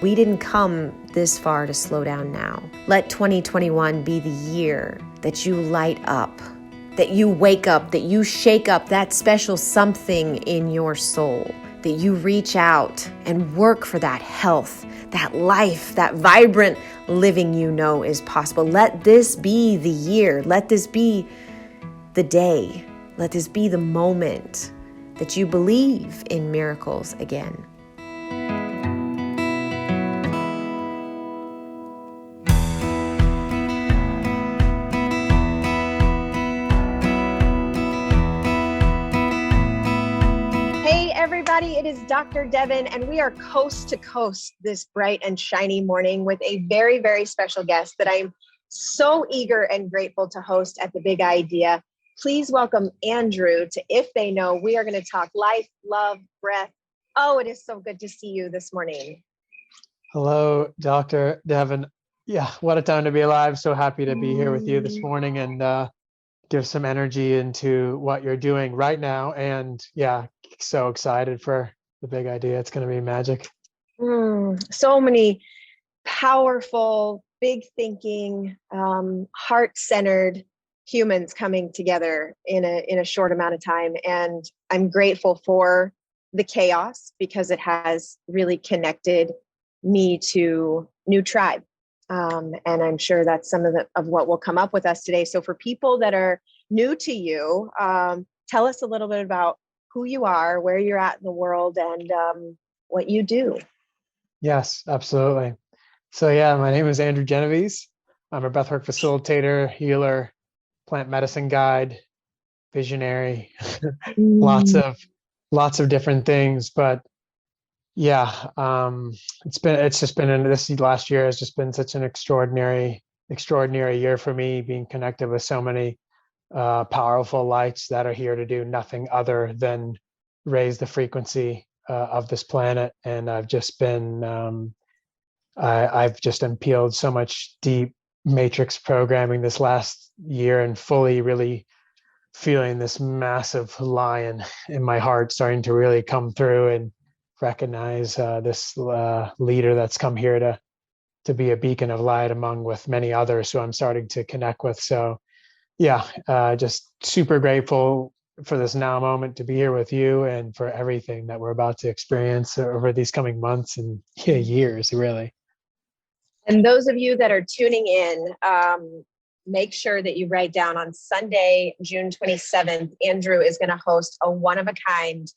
We didn't come this far to slow down now. Let 2021 be the year that you light up, that you wake up, that you shake up that special something in your soul, that you reach out and work for that health, that life, that vibrant living you know is possible. Let this be the year. Let this be the day. Let this be the moment that you believe in miracles again. Hey everybody, it is Dr. Devin, and we are coast to coast this bright and shiny morning with a very, very special guest that I'm so eager and grateful to host at The Big Idea. Please welcome Andrew to If They Know. We are going to talk life, love, breath. Oh, it is so good to see you this morning. Hello, Dr. Devin. Yeah, what a time to be alive. So happy to be here with you this morning and give some energy into what you're doing right now. And yeah, so excited for The Big Idea. It's going to be magic. So many powerful, big thinking, heart-centered humans coming together in a short amount of time. And I'm grateful for the chaos because it has really connected me to new tribe. And I'm sure that's some of what will come up with us today. So for people that are new to you, tell us a little bit about who you are, where you're at in the world, and what you do. Yes, absolutely. So yeah, my name is Andrew Genovese. I'm a breathwork facilitator, healer, plant medicine guide, visionary, lots of different things. But yeah, it's just been this last year has just been such an extraordinary year for me, being connected with so many powerful lights that are here to do nothing other than raise the frequency of this planet. And I've just been I've just unpeeled so much deep matrix programming this last year and fully really feeling this massive lion in my heart starting to really come through and recognize this leader that's come here to be a beacon of light among with many others who I'm starting to connect with. So yeah, just super grateful for this now moment to be here with you and for everything that we're about to experience over these coming months and years, really. And those of you that are tuning in, make sure that you write down on Sunday, June 27th, Andrew is going to host a one-of-a-kind,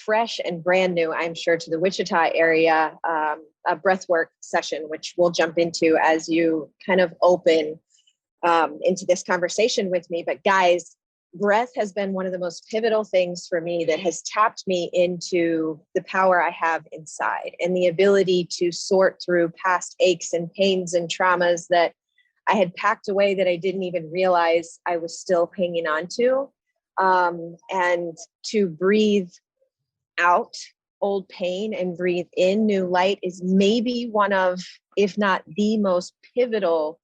fresh and brand new, I'm sure, to the Wichita area, a breathwork session, which we'll jump into as you kind of open into this conversation with me. But guys, breath has been one of the most pivotal things for me that has tapped me into the power I have inside and the ability to sort through past aches and pains and traumas that I had packed away that I didn't even realize I was still hanging on to, and to breathe out old pain and breathe in new light is maybe one of, if not the most pivotal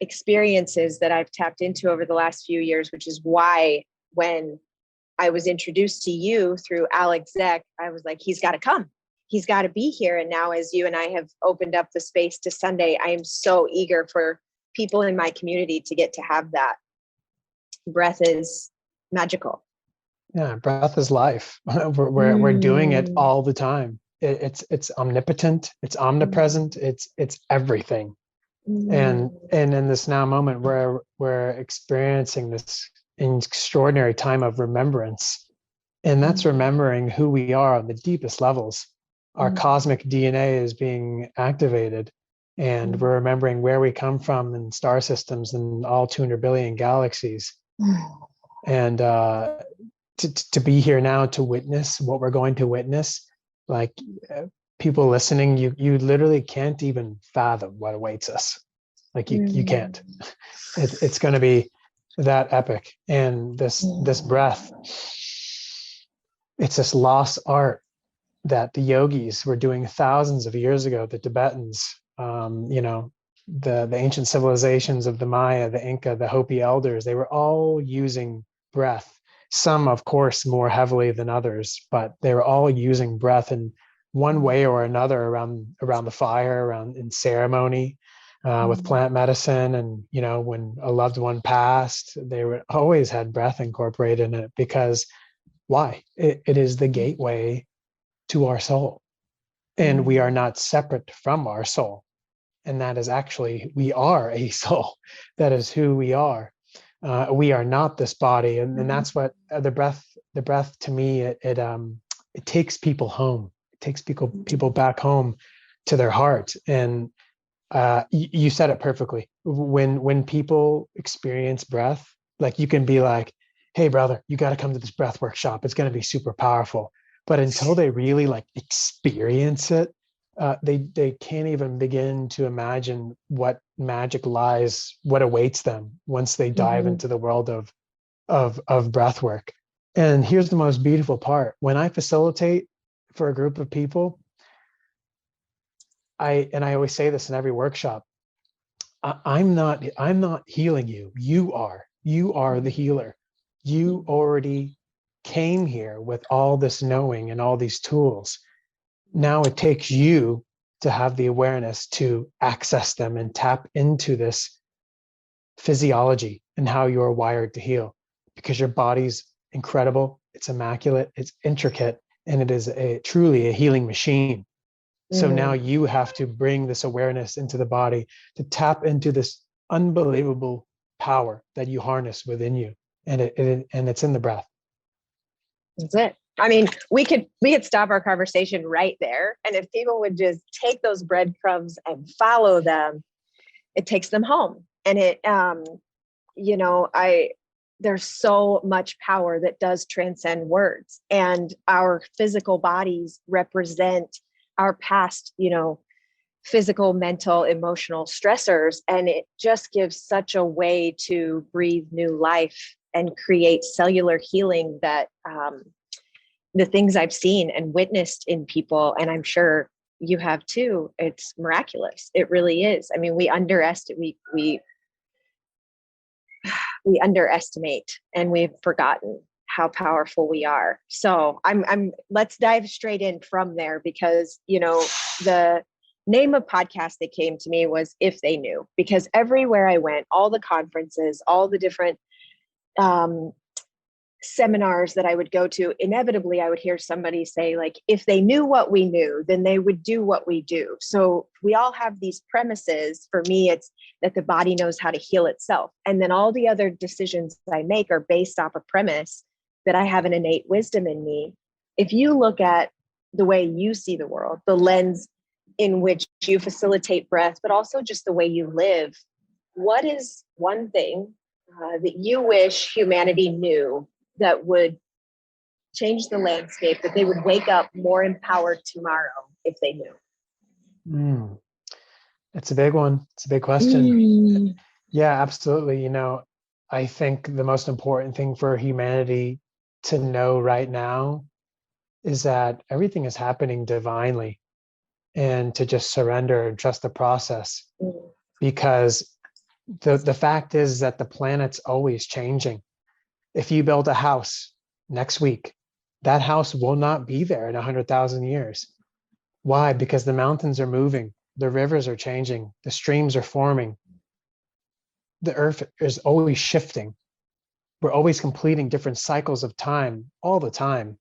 experiences that I've tapped into over the last few years, which is why when I was introduced to you through Alex Zek, I was like, he's got to come. He's got to be here. And now as you and I have opened up the space to Sunday, I am so eager for people in my community to get to have that. Breath is magical. Yeah, breath is life. We're doing it all the time. It's omnipotent. It's omnipresent. It's everything. And in this now moment where we're experiencing this extraordinary time of remembrance, and that's remembering who we are on the deepest levels. Our cosmic DNA is being activated, and we're remembering where we come from in star systems and all 200 billion galaxies. And to be here now to witness what we're going to witness, like people listening, you literally can't even fathom what awaits us. Like you can't. It's going to be that epic. And this breath, it's this lost art that the yogis were doing thousands of years ago. The Tibetans, the ancient civilizations of the Maya, the Inca, the Hopi elders, they were all using breath. Some, of course, more heavily than others, but they were all using breath. And one way or another around the fire, around in ceremony, with plant medicine. And, when a loved one passed, they were always had breath incorporated in it, because why? It is the gateway to our soul. And we are not separate from our soul. And that is actually, we are a soul. That is who we are. We are not this body. And that's what the breath to me, it takes people home. It takes people back home to their heart. And you said it perfectly. When people experience breath, like, you can be like, hey brother, you got to come to this breath workshop. It's going to be super powerful. But until they really experience it, they can't even begin to imagine what magic lies, what awaits them once they dive into the world of breath work. And here's the most beautiful part. When I facilitate for a group of people, I always say this in every workshop, I'm not healing you. You are the healer. You already came here with all this knowing and all these tools. Now it takes you to have the awareness to access them and tap into this physiology and how you're wired to heal, because your body's incredible. It's immaculate. It's intricate. And it is truly a healing machine. So now you have to bring this awareness into the body to tap into this unbelievable power that you harness within you. And it's in the breath. That's it. I mean, we could stop our conversation right there. And if people would just take those breadcrumbs and follow them, it takes them home. And there's so much power that does transcend words, and our physical bodies represent our past, physical, mental, emotional stressors. And it just gives such a way to breathe new life and create cellular healing that, the things I've seen and witnessed in people, and I'm sure you have too, it's miraculous. It really is. I mean, we underestimate and we've forgotten how powerful we are. So let's dive straight in from there, because, the name of podcast that came to me was If They Knew, because everywhere I went, all the conferences, all the different, seminars that I would go to, inevitably I would hear somebody say, if they knew what we knew, then they would do what we do. So we all have these premises. For me, it's that the body knows how to heal itself. And then all the other decisions I make are based off a premise that I have an innate wisdom in me. If you look at the way you see the world, the lens in which you facilitate breath, but also just the way you live, what is one thing that you wish humanity knew that would change the landscape, that they would wake up more empowered tomorrow if they knew? It's a big one. It's a big question. Yeah, absolutely. I think the most important thing for humanity to know right now is that everything is happening divinely, and to just surrender and trust the process. Because the fact is that the planet's always changing. If you build a house next week, that house will not be there in 100,000 years. Why? Because the mountains are moving, the rivers are changing, the streams are forming. The earth is always shifting. We're always completing different cycles of time all the time.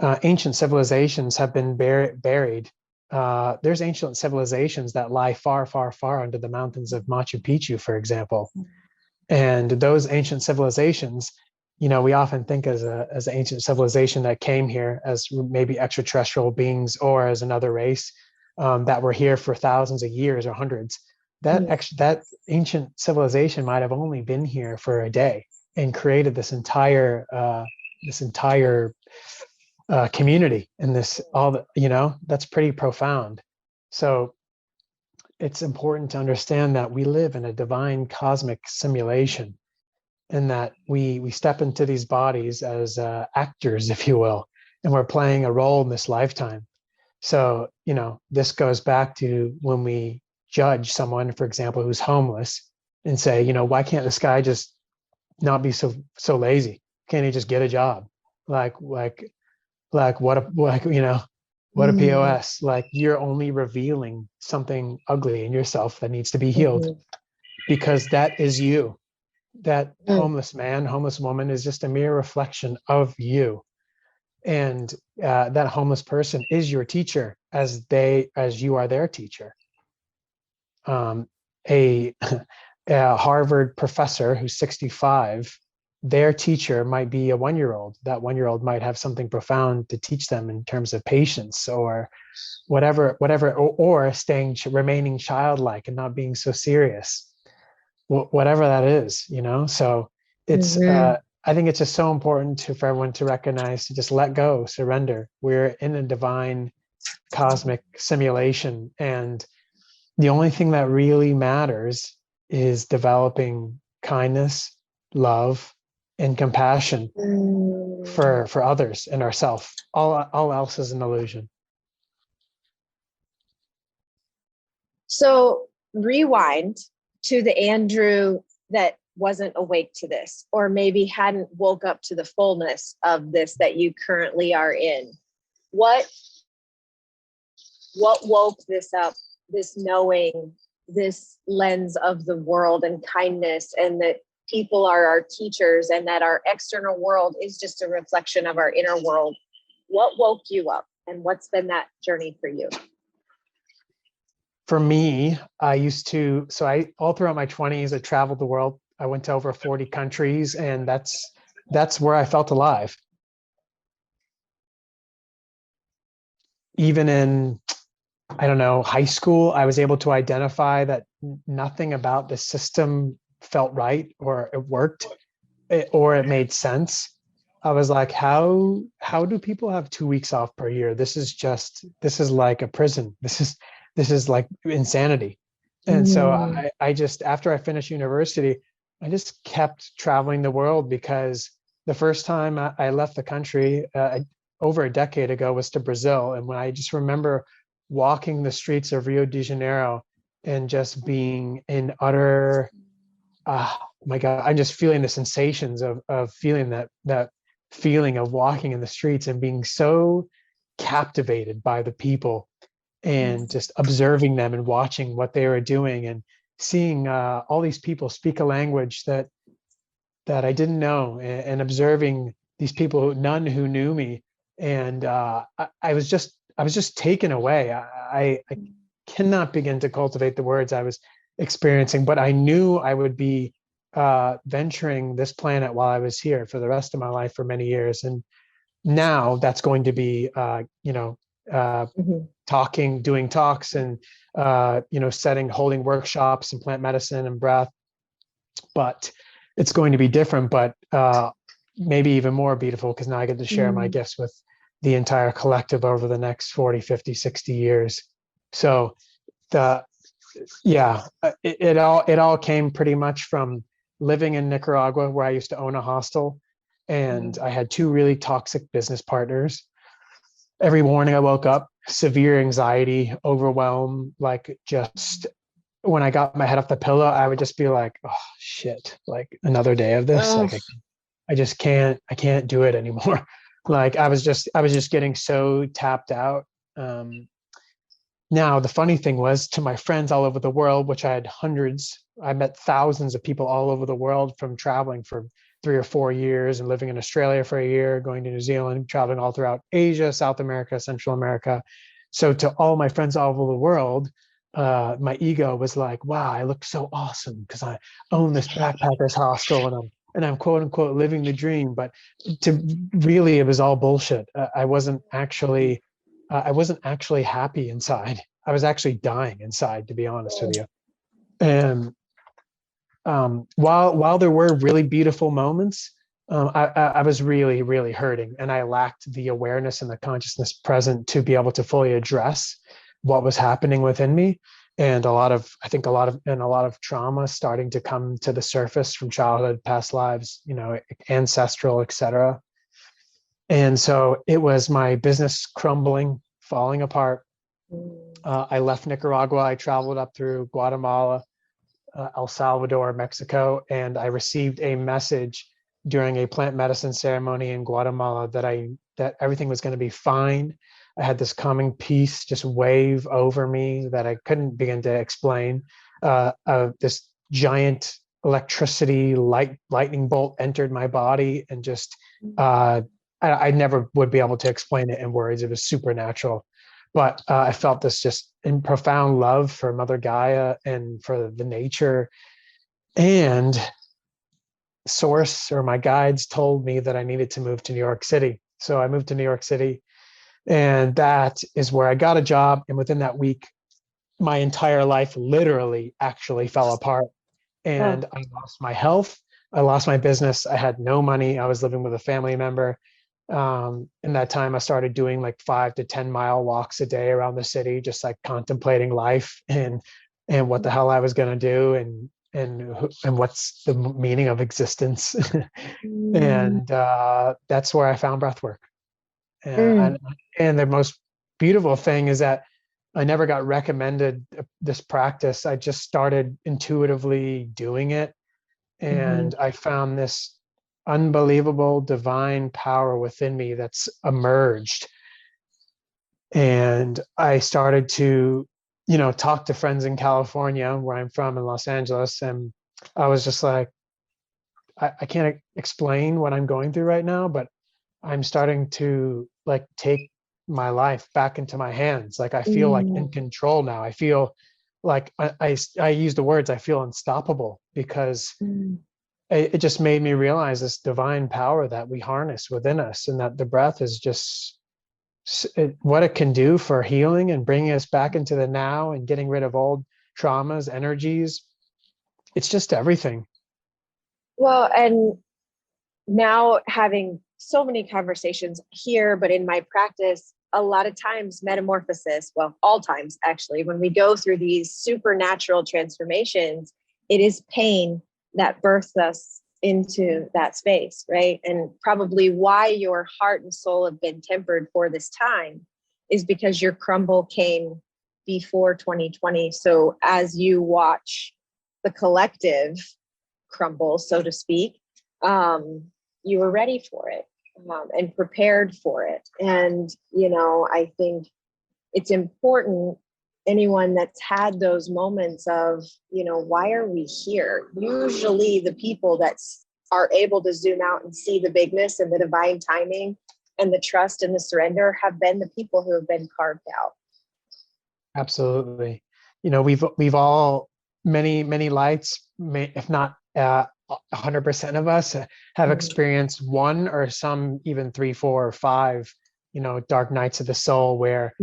Ancient civilizations have been buried. There's ancient civilizations that lie far, far, far under the mountains of Machu Picchu, for example. And those ancient civilizations, we often think as an ancient civilization that came here as maybe extraterrestrial beings or as another race that were here for thousands of years or hundreds. That ancient civilization might have only been here for a day and created this entire community, and that's pretty profound. So it's important to understand that we live in a divine cosmic simulation, and that we step into these bodies as actors, if you will, and we're playing a role in this lifetime. So, this goes back to when we judge someone, for example, who's homeless, and say, why can't this guy just not be so lazy? Can't he just get a job? What What a POS. Like, you're only revealing something ugly in yourself that needs to be healed, because that is you. That homeless man, homeless woman is just a mere reflection of you. And that homeless person is your teacher, as you are their teacher. A a Harvard professor who's 65, their teacher might be a 1-year-old. That 1-year-old might have something profound to teach them in terms of patience or whatever, or remaining childlike and not being so serious, whatever that is, So it's, I think it's just so important for everyone to recognize, to just let go, surrender. We're in a divine cosmic simulation, and the only thing that really matters is developing kindness, love, and compassion for others and ourselves. All else is an illusion. So rewind to the Andrew that wasn't awake to this, or maybe hadn't woke up to the fullness of this that you currently are in. What woke this up, this knowing, this lens of the world and kindness, and that people are our teachers and that our external world is just a reflection of our inner world? What woke you up, and what's been that journey for you? For me, all throughout my 20s, I traveled the world. I went to over 40 countries, and that's where I felt alive. Even in, I don't know, high school, I was able to identify that nothing about the system felt right, or it worked, or it made sense. I was like, how do people have 2 weeks off per year? This is like a prison. This is like insanity. And so I just, after I finished university, I just kept traveling the world, because the first time I left the country over a decade ago was to Brazil. And when I just remember walking the streets of Rio de Janeiro and just being in utter, my God, I'm just feeling the sensations of feeling that feeling of walking in the streets and being so captivated by the people, and just observing them and watching what they were doing, and seeing all these people speak a language that I didn't know, and observing these people, none who knew me. And I was just taken away. I cannot begin to cultivate the words I was experiencing, but I knew I would be venturing this planet while I was here for the rest of my life, for many years. And now that's going to be, doing talks, and holding workshops in plant medicine and breath. But it's going to be different, but maybe even more beautiful, because now I get to share my gifts with the entire collective over the next 40, 50, 60 years. So it all came pretty much from living in Nicaragua, where I used to own a hostel, and I had 2 really toxic business partners. Every morning I woke up, severe anxiety, overwhelm, like, just when I got my head off the pillow, I would just be like, oh shit, like another day of this. Like, I can't do it anymore. Like, I was just getting so tapped out. Now, the funny thing was, to my friends all over the world, which I had hundreds, I met thousands of people all over the world from traveling for 3 or 4 years and living in Australia for a year, going to New Zealand, traveling all throughout Asia, South America, Central America. So to all my friends all over the world, my ego was like, wow, I look so awesome because I own this backpackers hostel, and I'm quote unquote living the dream. But it was all bullshit. I wasn't actually happy inside. I was actually dying inside, to be honest with you. And while there were really beautiful moments, I was really, really hurting, and I lacked the awareness and the consciousness present to be able to fully address what was happening within me. And a lot of trauma starting to come to the surface from childhood, past lives, ancestral, etc. And so it was my business crumbling, falling apart. I left Nicaragua. I traveled up through Guatemala, El Salvador, Mexico, and I received a message during a plant medicine ceremony in Guatemala that everything was going to be fine. I had this calming peace just wave over me that I couldn't begin to explain. This giant electricity lightning bolt entered my body and just I never would be able to explain it in words. It was supernatural. But I felt this just in profound love for Mother Gaia and for the nature. And Source or my guides told me that I needed to move to New York City. So I moved to New York City, and that is where I got a job. And within that week, my entire life literally actually fell apart. And I lost my health. I lost my business. I had no money. I was living with a family member. In that time, I started doing like 5 to 10 mile walks a day around the city, just like contemplating life and what the hell I was going to do and what's the meaning of existence. And that's where I found breath work. And the most beautiful thing is that I never got recommended this practice. I just started intuitively doing it. And I found this unbelievable divine power within me that's emerged. And I started to, talk to friends in California, where I'm from, in Los Angeles. And I was just like, I can't explain what I'm going through right now, but I'm starting to like take my life back into my hands. Like I feel like in control now. I feel like I use the words, I feel unstoppable, because it just made me realize this divine power that we harness within us, and that the breath is just what it can do for healing and bringing us back into the now and getting rid of old traumas, energies. It's just everything. Well, and now having so many conversations here, but in my practice, a lot of times metamorphosis, well, all times actually, when we go through these supernatural transformations, it is pain that births us into that space, right? And probably why your heart and soul have been tempered for this time is because your crumble came before 2020. So as you watch the collective crumble, so to speak, you were ready for it and prepared for it. And, I think it's important, anyone that's had those moments of, why are we here? Usually the people that are able to zoom out and see the bigness and the divine timing and the trust and the surrender have been the people who have been carved out. Absolutely. We've all, many lights, if not 100% of us have experienced one or some even 3, 4, or 5, dark nights of the soul where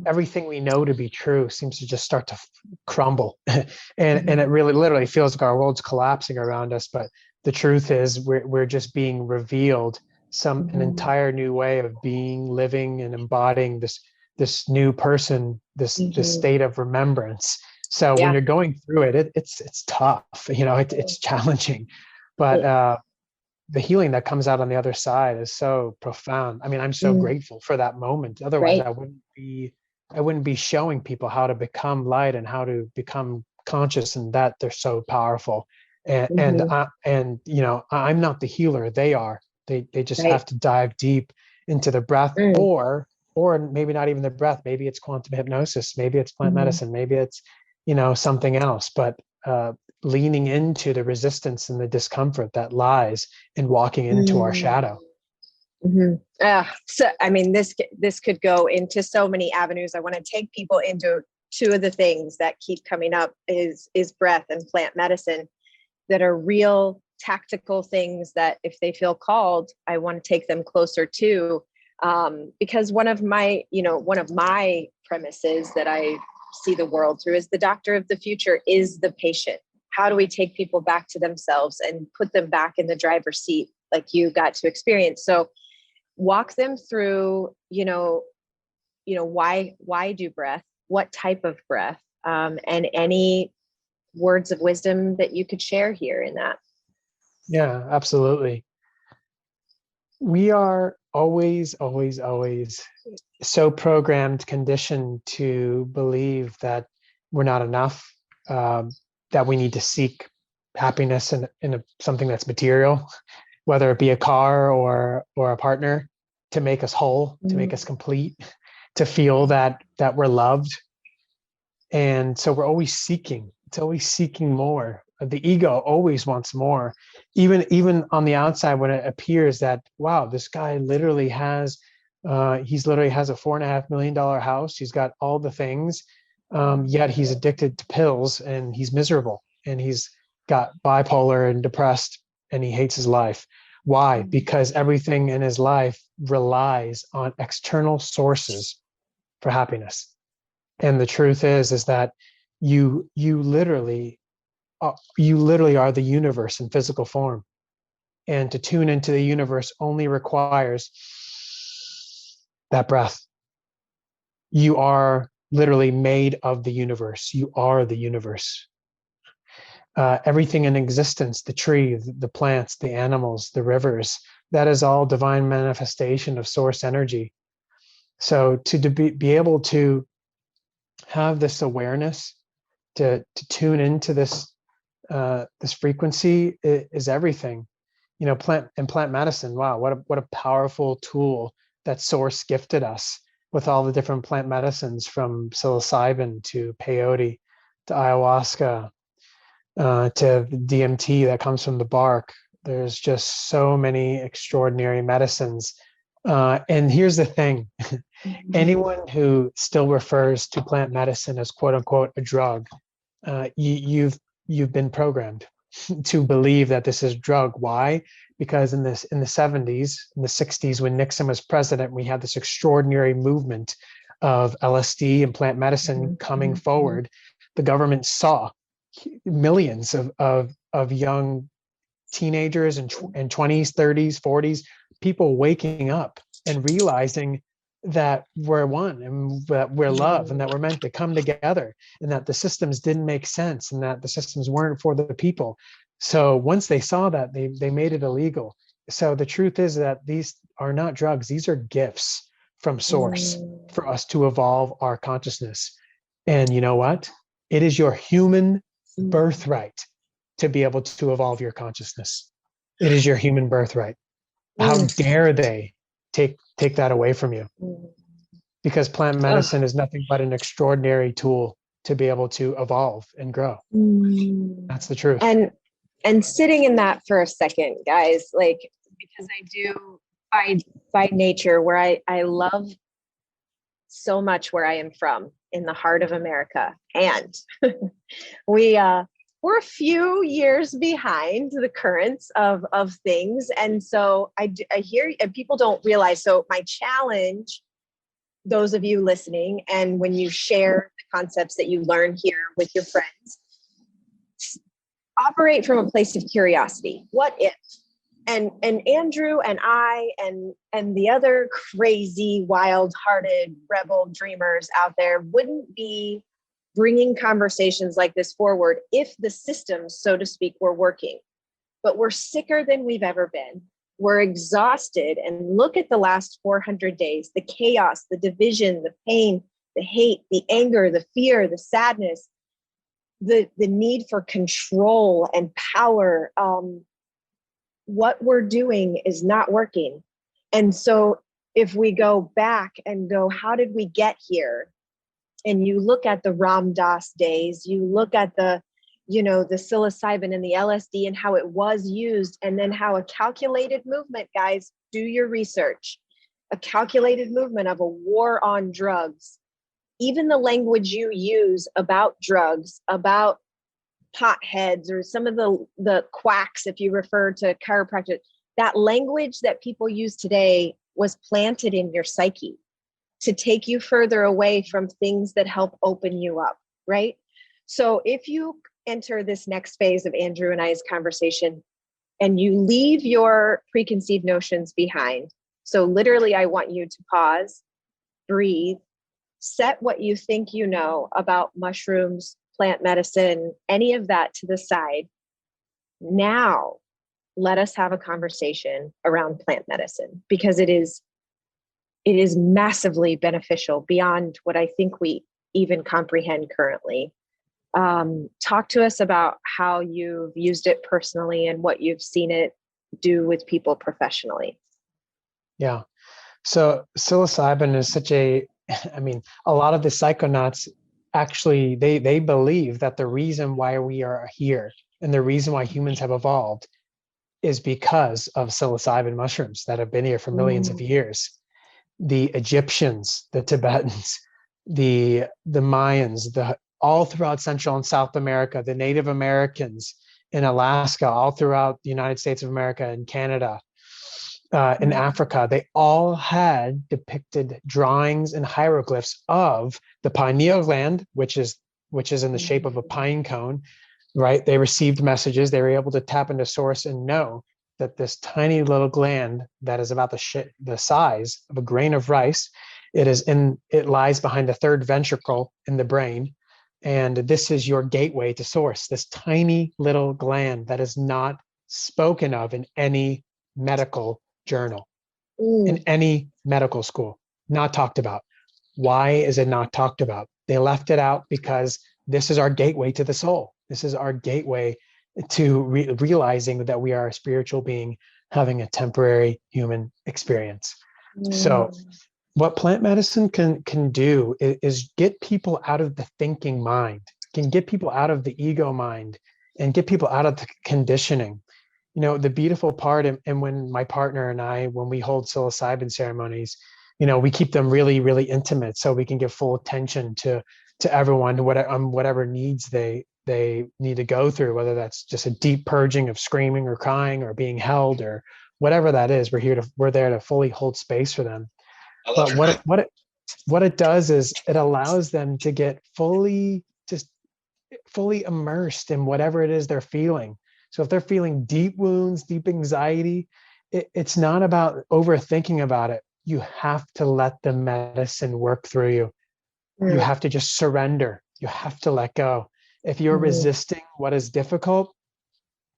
everything we know to be true seems to just start to crumble. And it really literally feels like our world's collapsing around us. But the truth is we're just being revealed an entire new way of being, living, and embodying this new person, this state of remembrance. So when you're going through it, it's tough, it's challenging, but the healing that comes out on the other side is so profound. I mean, I'm so grateful for that moment. Otherwise, I wouldn't be showing people how to become light and how to become conscious, and that they're so powerful. And I'm not the healer; they are. They just have to dive deep into the breath, or maybe not even the breath. Maybe it's quantum hypnosis. Maybe it's plant medicine. Maybe it's something else. But leaning into the resistance and the discomfort that lies in walking into our shadow. So, I mean, this could go into so many avenues. I want to take people into two of the things that keep coming up is breath and plant medicine, that are real tactical things that if they feel called, I want to take them closer to, because one of my premises that I see the world through is the doctor of the future is the patient. How do we take people back to themselves and put them back in the driver's seat like you got to experience? So walk them through, why do breath, what type of breath, and any words of wisdom that you could share here in that. Yeah, absolutely. We are always, always, always so programmed, conditioned to believe that we're not enough, that we need to seek happiness in something that's material, whether it be a car or a partner. to make us whole, to make us complete, to feel that we're loved. And so we're always seeking. It's always seeking more. The ego always wants more. Even on the outside, when it appears that, wow, this guy literally has, he's literally has a $4.5 million house. He's got all the things, yet he's addicted to pills and he's miserable and he's got bipolar and depressed and he hates his life. Why? Because everything in his life relies on external sources for happiness. And the truth is that you literally are the universe in physical form. And to tune into the universe only requires that breath. You are literally made of the universe. You are the universe. Everything in existence, the tree, the plants, the animals, the rivers, that is all divine manifestation of source energy. So to be able to have this awareness, to tune into this frequency is everything. You know, plant medicine. Wow, what a powerful tool that source gifted us with all the different plant medicines, from psilocybin to peyote to ayahuasca to DMT that comes from the bark. There's just so many extraordinary medicines. And here's the thing. Anyone who still refers to plant medicine as quote unquote a drug, you've been programmed to believe that this is drug. Why? Because in the 70s, in the 60s, when Nixon was president, we had this extraordinary movement of LSD and plant medicine coming forward. The government saw millions of young teenagers and 20s, 30s, 40s, people waking up and realizing that we're one and that we're love and that we're meant to come together, and that the systems didn't make sense and that the systems weren't for the people. So once they saw that, they made it illegal. So the truth is that these are not drugs. These are gifts from source for us to evolve our consciousness. And you know what? It is your human birthright to be able to evolve your consciousness. It is your human birthright. How dare they take that away from you? Because plant medicine is nothing but an extraordinary tool to be able to evolve and grow. That's the truth. And sitting in that for a second, guys, like, because I do by nature, where I love so much where I am from, in the heart of America, and we're a few years behind the currents of things. And so I hear, and people don't realize, so my challenge, those of you listening, and when you share the concepts that you learn here with your friends, operate from a place of curiosity. What if? And Andrew and I and the other crazy, wild-hearted rebel dreamers out there wouldn't be bringing conversations like this forward if the systems, so to speak, were working. But we're sicker than we've ever been. We're exhausted. And look at the last 400 days, the chaos, the division, the pain, the hate, the anger, the fear, the sadness, the need for control and power. What we're doing is not working. And so if we go back and go, how did we get here? And you look at the Ram Dass days, you look at the psilocybin and the LSD and how it was used, and then how a calculated movement, guys, do your research, a calculated movement of a war on drugs. Even the language you use about drugs, about potheads, or some of the quacks, if you refer to chiropractic, that language that people use today was planted in your psyche to take you further away from things that help open you up, right? So if you enter this next phase of Andrew and I's conversation and you leave your preconceived notions behind, so literally I want you to pause, breathe, set what you think you know about mushrooms, plant medicine, any of that to the side. Now, let us have a conversation around plant medicine, because it is massively beneficial beyond what I think we even comprehend currently. Talk to us about how you've used it personally and what you've seen it do with people professionally. Yeah. So psilocybin is such a, I mean, a lot of the psychonauts actually, they believe that the reason why we are here and the reason why humans have evolved is because of psilocybin mushrooms that have been here for millions of years. The Egyptians, the Tibetans, the Mayans, all throughout Central and South America, the Native Americans in Alaska, all throughout the United States of America and Canada, in Africa, they all had depicted drawings and hieroglyphs of the pineal gland, which is in the shape of a pine cone, right? They received messages. They were able to tap into source and know that this tiny little gland that is about the size of a grain of rice, it lies behind the third ventricle in the brain. And this is your gateway to source, this tiny little gland that is not spoken of in any medical journal, in any medical school, not talked about. Why is it not talked about? They left it out because this is our gateway to the soul. This is our gateway to realizing that we are a spiritual being having a temporary human experience. So what plant medicine can do is get people out of the thinking mind, can get people out of the ego mind, and get people out of the conditioning. You know, the beautiful part, and when my partner and I, when we hold psilocybin ceremonies, you know, we keep them really, really intimate so we can give full attention to everyone, whatever needs they need to go through, whether that's just a deep purging of screaming or crying or being held or whatever that is. We're there to fully hold space for them. But what it does is it allows them to get fully immersed in whatever it is they're feeling. So if they're feeling deep wounds, deep anxiety, it's not about overthinking about it. You have to let the medicine work through you. You have to just surrender. You have to let go. If you're resisting what is difficult,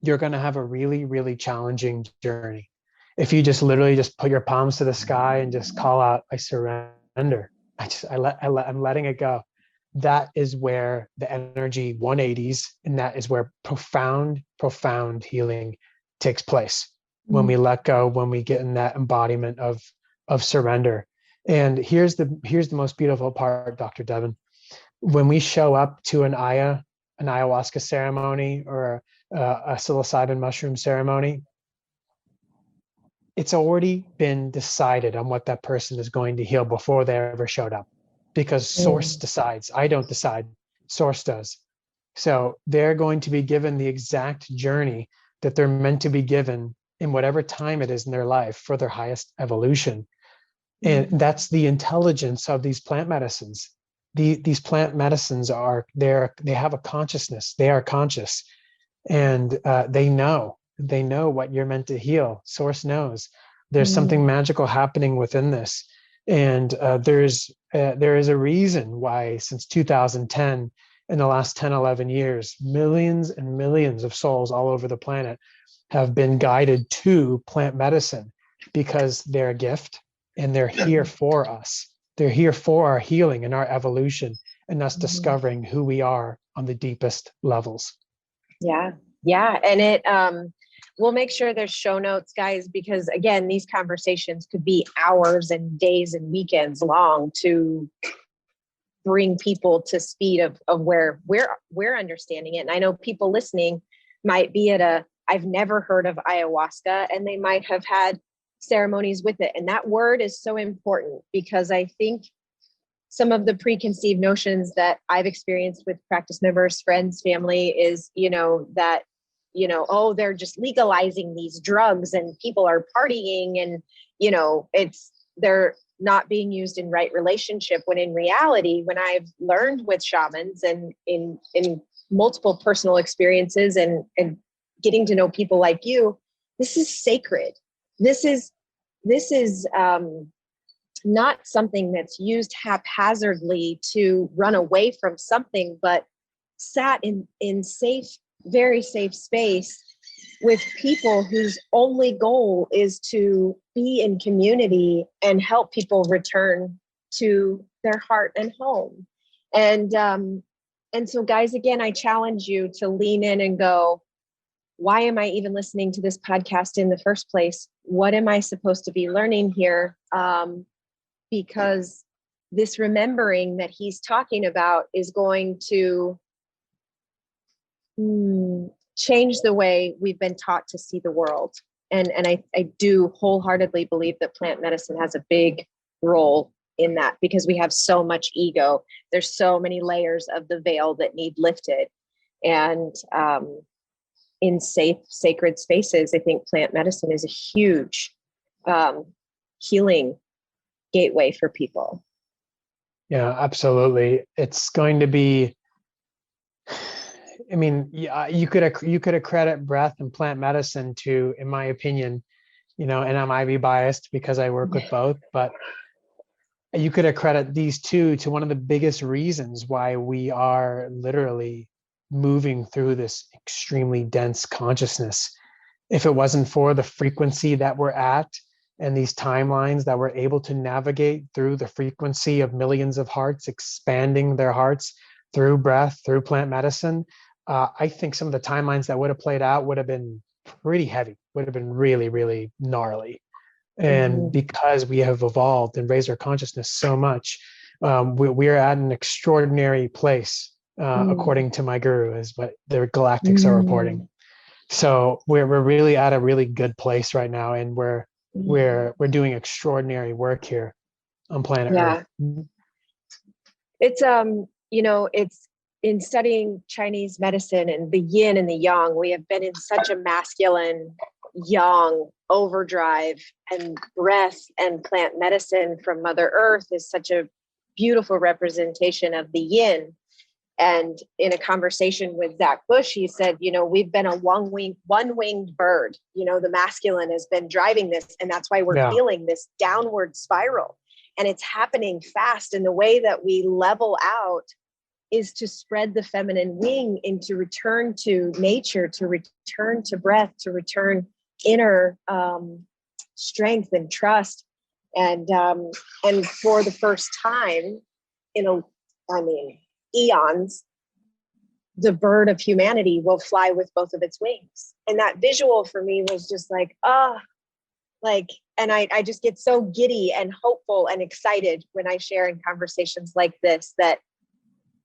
you're going to have a really, really challenging journey. If you just literally just put your palms to the sky and just call out, I surrender. I'm letting it go. That is where the energy 180s, and that is where profound, profound healing takes place. When we let go, when we get in that embodiment of surrender. And here's the most beautiful part, Dr. Devin. When we show up to an ayahuasca ceremony or a psilocybin mushroom ceremony, it's already been decided on what that person is going to heal before they ever showed up, because source decides. I don't decide, source does. So they're going to be given the exact journey that they're meant to be given in whatever time it is in their life for their highest evolution. And that's the intelligence of these plant medicines. These plant medicines they have a consciousness. They are conscious, and they know what you're meant to heal. Source knows there's something magical happening within this. And there is a reason why since 2010, in the last 10, 11 years, millions and millions of souls all over the planet have been guided to plant medicine, because they're a gift and they're here for us. They're here for our healing and our evolution and us discovering who we are on the deepest levels. Yeah. Yeah. And we'll make sure there's show notes, guys, because again, these conversations could be hours and days and weekends long to bring people to speed of where we're understanding it. And I know people listening might be at I've never heard of ayahuasca, and they might have had ceremonies with it. And that word is so important, because I think some of the preconceived notions that I've experienced with practice members, friends, family is, that, oh, they're just legalizing these drugs and people are partying and, they're not being used in right relationship, when in reality, when I've learned with shamans and in multiple personal experiences and getting to know people like you, this is sacred. This is not something that's used haphazardly to run away from something, but sat in safe, very safe space with people whose only goal is to be in community and help people return to their heart and home. And so guys, again, I challenge you to lean in and go, why am I even listening to this podcast in the first place? What am I supposed to be learning here? Because this remembering that he's talking about is going to change the way we've been taught to see the world. And I do wholeheartedly believe that plant medicine has a big role in that, because we have so much ego. There's so many layers of the veil that need lifted. And in safe, sacred spaces, I think plant medicine is a huge healing gateway for people. Yeah, absolutely. It's going to be, I mean, you could accredit breath and plant medicine to, in my opinion, and I might be biased because I work with both, but you could accredit these two to one of the biggest reasons why we are literally moving through this extremely dense consciousness. If it wasn't for the frequency that we're at and these timelines that we're able to navigate through the frequency of millions of hearts, expanding their hearts through breath, through plant medicine, I think some of the timelines that would have played out would have been pretty heavy, would have been really, really gnarly. And because we have evolved and raised our consciousness so much, we are at an extraordinary place, according to my guru, is what the galactics are reporting. So we're really at a really good place right now, and we're doing extraordinary work here on planet Earth. It's it's in studying Chinese medicine and the yin and the yang, we have been in such a masculine yang overdrive, and breath and plant medicine from Mother Earth is such a beautiful representation of the yin. And in a conversation with Zach Bush, he said, we've been a one-winged bird. The masculine has been driving this, and that's why we're feeling this downward spiral. And it's happening fast. And the way that we level out is to spread the feminine wing and to return to nature, to return to breath, to return inner strength and trust. And for the first time eons, the bird of humanity will fly with both of its wings. And that visual for me was just and I just get so giddy and hopeful and excited when I share in conversations like this, that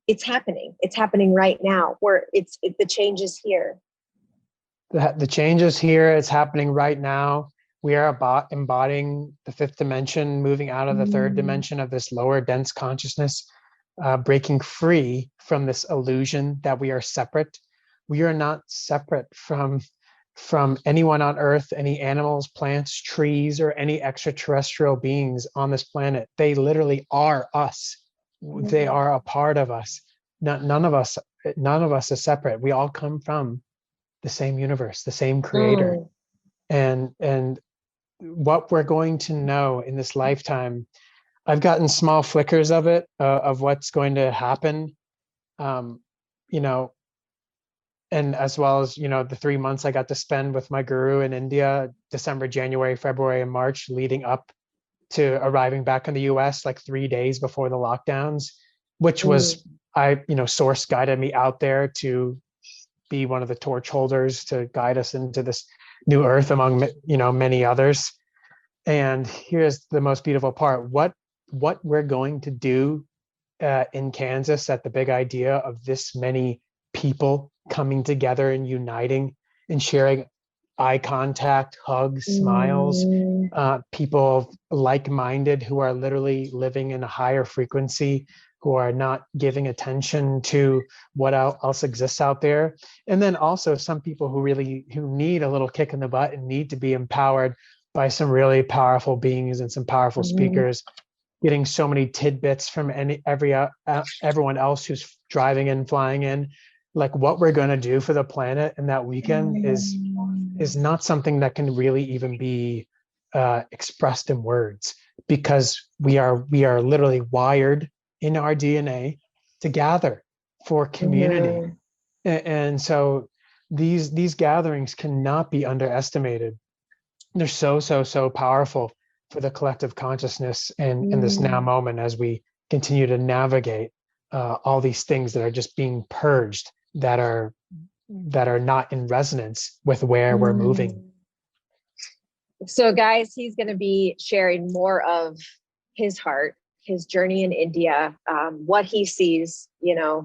it's happening. It's happening right now, the change is here. The change is here. It's happening right now. We are embodying the fifth dimension, moving out of the third dimension of this lower dense consciousness, breaking free from this illusion that we are separate. We are not separate from anyone on Earth, any animals, plants, trees, or any extraterrestrial beings on this planet. They literally are us. They are a part of us. None of us is separate. We all come from the same universe, the same creator. And what we're going to know in this lifetime, I've gotten small flickers of it, of what's going to happen, and as well as, the 3 months I got to spend with my guru in India, December, January, February, and March, leading up to arriving back in the US, like 3 days before the lockdowns, which was, Source guided me out there to be one of the torch holders to guide us into this new earth among, many others. And here's the most beautiful part. What we're going to do in Kansas at the big idea of this many people coming together and uniting and sharing eye contact, hugs, smiles, people like-minded who are literally living in a higher frequency, who are not giving attention to what else exists out there. And then also some people who need a little kick in the butt and need to be empowered by some really powerful beings and some powerful speakers, getting so many tidbits from everyone else who's driving in, flying in. Like, what we're going to do for the planet in that weekend is not something that can really even be expressed in words, because we are literally wired in our DNA to gather for community. And so these gatherings cannot be underestimated. They're so powerful for the collective consciousness and in this now moment, as we continue to navigate all these things that are just being purged, that are that are not in resonance with where we're moving. So guys, he's going to be sharing more of his heart, his journey in India, what he sees,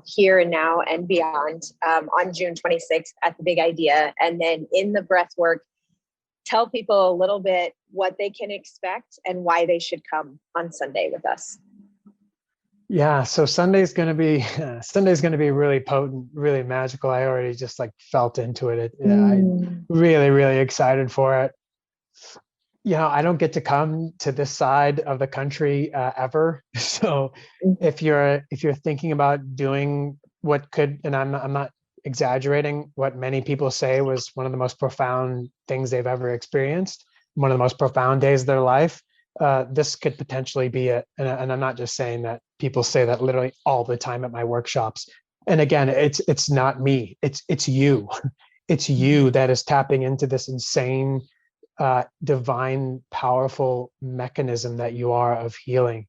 here and now and beyond, on June 26th at the Big Idea. And then in the breath work, tell people a little bit what they can expect and why they should come on Sunday with us. Yeah, so Sunday's going to be really potent, really magical. I already just felt into it. I'm really, really excited for it. I don't get to come to this side of the country ever. So if you're thinking about doing what could, and I'm not exaggerating, what many people say was one of the most profound things they've ever experienced, one of the most profound days of their life, this could potentially be it. And I'm not just saying that. People say that literally all the time at my workshops. And again, it's not me. It's you. It's you that is tapping into this insane, divine, powerful mechanism that you are of healing.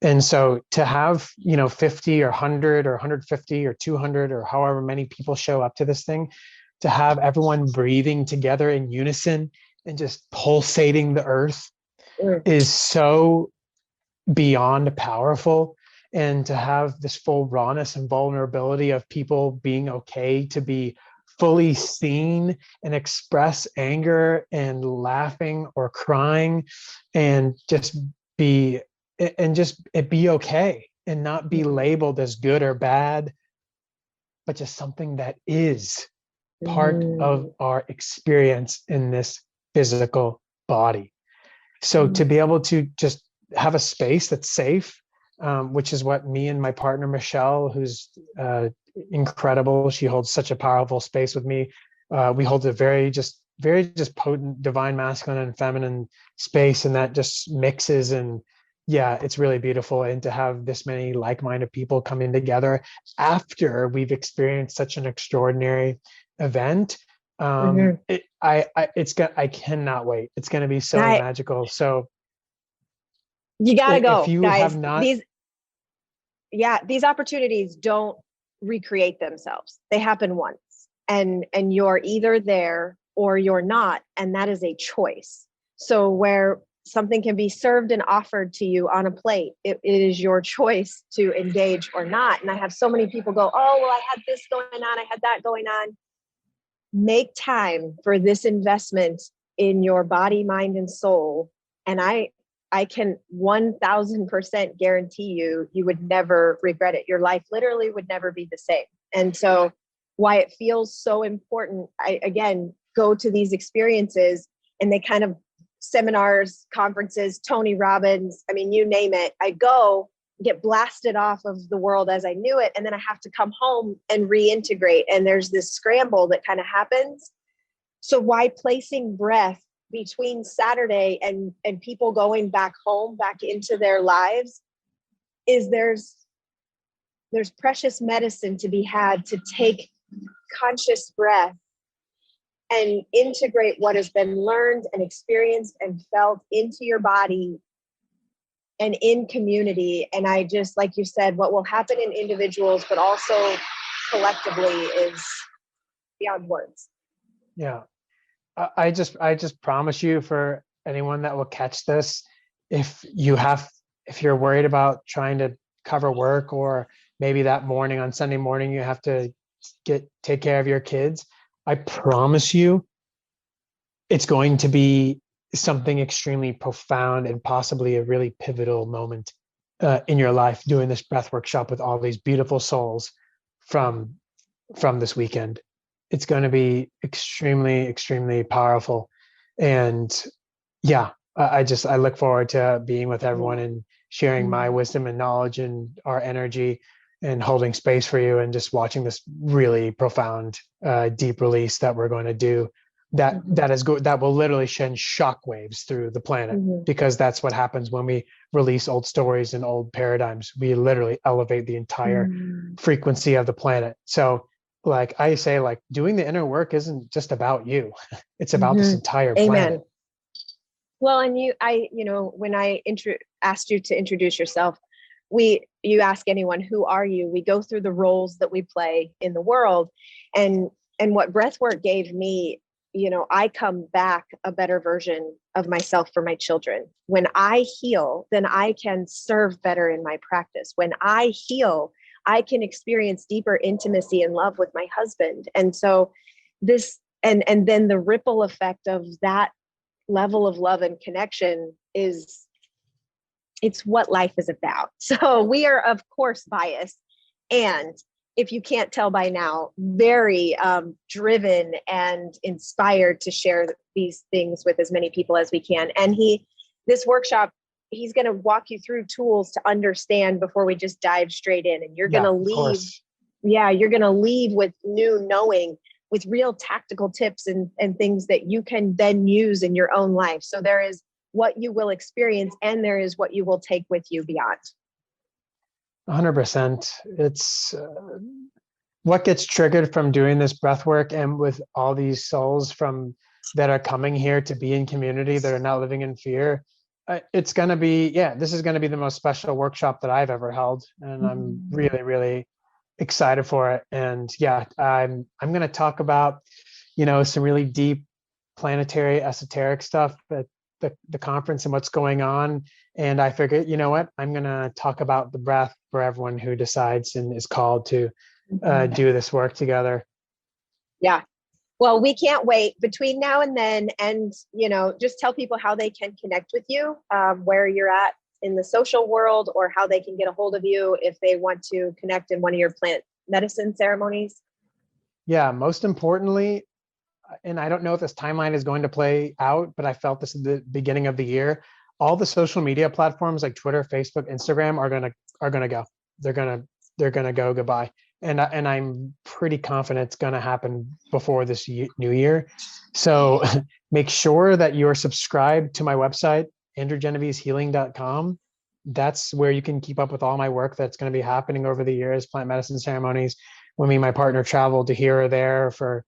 And so to have, 50 or 100 or 150 or 200 or however many people show up to this thing, to have everyone breathing together in unison and just pulsating the earth is so beyond powerful. And to have this full rawness and vulnerability of people being okay to be fully seen and express anger and laughing or crying and just be okay and not be labeled as good or bad, but just something that is part of our experience in this physical body. So to be able to just have a space that's safe, which is what me and my partner, Michelle, who's incredible. She holds such a powerful space with me. We hold a very potent divine masculine and feminine space, and that just mixes. And yeah, it's really beautiful. And to have this many like-minded people coming together after we've experienced such an extraordinary event, I cannot wait. It's going to be so magical. So you gotta go, if you guys. have not, these opportunities don't recreate themselves. They happen once, and you're either there or you're not, and that is a choice. So where something can be served and offered to you on a plate, it is your choice to engage or not. And I have so many people go, oh, well, I had this going on, I had that going on. Make time for this investment in your body, mind, and soul. And I can 1000% guarantee you would never regret it. Your life literally would never be the same. And so why it feels so important, I, again, go to these experiences, and they kind of seminars, conferences, Tony Robbins, I mean, you name it. I go get blasted off of the world as I knew it. And then I have to come home and reintegrate. And there's this scramble that kind of happens. So why placing breath between Saturday and people going back home, back into their lives, is there's precious medicine to be had to take conscious breath and integrate what has been learned and experienced and felt into your body and in community. And I just, like you said, what will happen in individuals, but also collectively, is beyond words. Yeah. I just promise you, for anyone that will catch this, if you're worried about trying to cover work, or maybe that morning on Sunday morning you have to take care of your kids, I promise you it's going to be something extremely profound and possibly a really pivotal moment in your life, doing this breath workshop with all these beautiful souls from this weekend. It's going to be extremely, extremely powerful. And yeah, I look forward to being with everyone and sharing my wisdom and knowledge and our energy and holding space for you, and just watching this really profound, deep release that we're going to do that will literally send shockwaves through the planet, because that's what happens when we release old stories and old paradigms. We literally elevate the entire frequency of the planet. So like I say, like, doing the inner work isn't just about you. It's about this entire planet. Well, and when I asked you to introduce yourself, you ask anyone, who are you? We go through the roles that we play in the world. And And what breath work gave me, I come back a better version of myself for my children. When I heal, then I can serve better in my practice. When I heal, I can experience deeper intimacy and love with my husband. And so this, and then the ripple effect of that level of love and connection it's what life is about. So we are, of course, biased. And if you can't tell by now, very driven and inspired to share these things with as many people as we can. And this workshop, he's going to walk you through tools to understand before we just dive straight in. And you're going to leave. Yeah, you're going to leave with new knowing, with real tactical tips and things that you can then use in your own life. So there is what you will experience, and there is what you will take with you beyond. 100%. It's what gets triggered from doing this breath work, and with all these souls that are coming here to be in community, that are not living in fear. It's going to be, this is going to be the most special workshop that I've ever held. And I'm really, really excited for it. And I'm going to talk about, some really deep planetary esoteric stuff at the conference and what's going on. And I figured, you know what, I'm going to talk about the breath for everyone who decides and is called to do this work together. Yeah. Well, we can't wait between now and then. And, just tell people how they can connect with you, where you're at in the social world, or how they can get a hold of you if they want to connect in one of your plant medicine ceremonies. Yeah, most importantly, and I don't know if this timeline is going to play out, but I felt this at the beginning of the year. All the social media platforms like Twitter, Facebook, Instagram are gonna go. They're gonna go goodbye. And I'm pretty confident it's gonna happen before this new year. So make sure that you're subscribed to my website, andrewgenoveshealing.com. That's where you can keep up with all my work that's going to be happening over the years, plant medicine ceremonies. When me and my partner travel to here or there for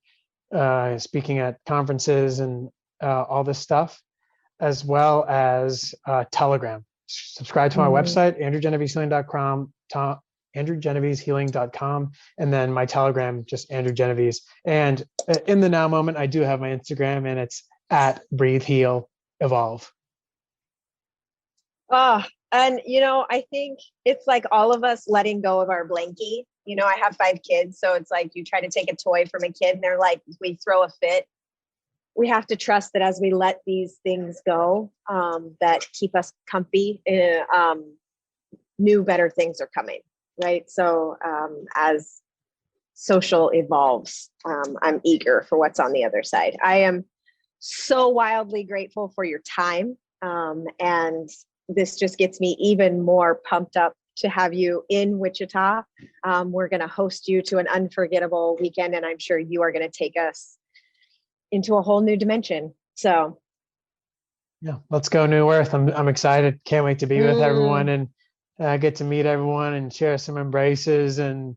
speaking at conferences and all this stuff, as well as Telegram. Subscribe to my website, andrewgenoveshealing.com, andrewgenoveshealing.com, and then my Telegram, just Andrew Genovese. And in the now moment, I do have my Instagram, and it's at Breathe Heal Evolve. And I think it's like all of us letting go of our blankie. I have 5 kids, so it's like you try to take a toy from a kid and they're like, we throw a fit. We have to trust that as we let these things go, that keep us comfy, new, better things are coming, right? So as social evolves, I'm eager for what's on the other side. I am so wildly grateful for your time. And this just gets me even more pumped up to have you in Wichita. We're going to host you to an unforgettable weekend, and I'm sure you are going to take us into a whole new dimension. So yeah, let's go New Earth. I'm excited. Can't wait to be with everyone and get to meet everyone and share some embraces and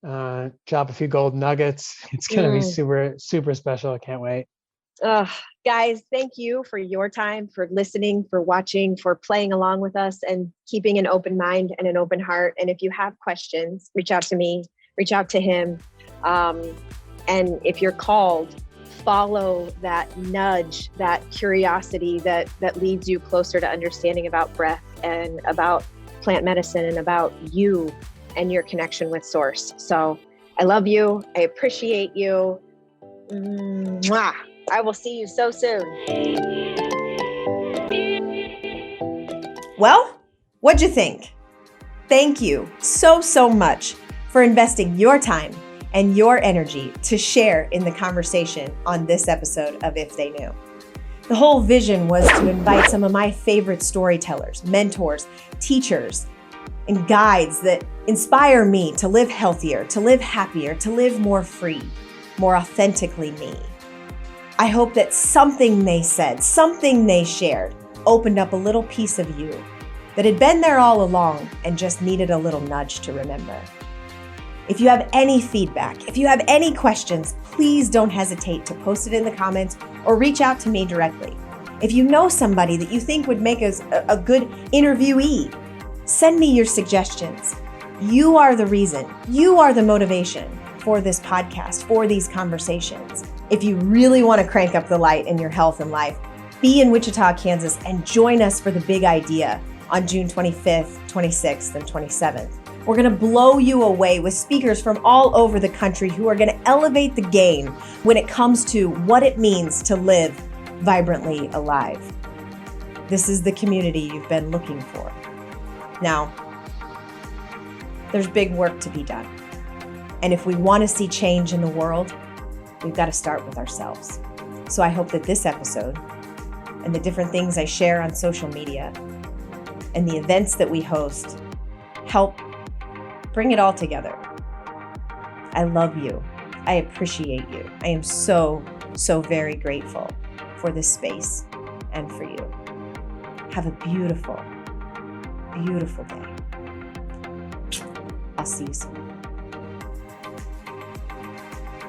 drop a few gold nuggets. It's going to be super, super special. I can't wait. Guys, thank you for your time, for listening, for watching, for playing along with us, and keeping an open mind and an open heart. And if you have questions, reach out to me, reach out to him. And if you're called, follow that nudge, that curiosity that leads you closer to understanding about breath and about plant medicine and about you and your connection with source. So I love you. I appreciate you. Mwah. I will see you so soon. Well, what'd you think? Thank you so much for investing your time and your energy to share in the conversation on this episode of If They Knew. The whole vision was to invite some of my favorite storytellers, mentors, teachers, and guides that inspire me to live healthier, to live happier, to live more free, more authentically me. I hope that something they said, something they shared, opened up a little piece of you that had been there all along and just needed a little nudge to remember. If you have any feedback, if you have any questions, please don't hesitate to post it in the comments or reach out to me directly. If you know somebody that you think would make us a good interviewee, send me your suggestions. You are the reason. You are the motivation. for this podcast, for these conversations. If you really want to crank up the light in your health and life, be in Wichita, Kansas, and join us for the Big Idea on June 25th, 26th, and 27th. We're going to blow you away with speakers from all over the country who are going to elevate the game when it comes to what it means to live vibrantly alive. This is the community you've been looking for. Now, there's big work to be done. And if we want to see change in the world, we've got to start with ourselves. So I hope that this episode and the different things I share on social media and the events that we host help bring it all together. I love you. I appreciate you. I am so, so very grateful for this space and for you. Have a beautiful, beautiful day. I'll see you soon.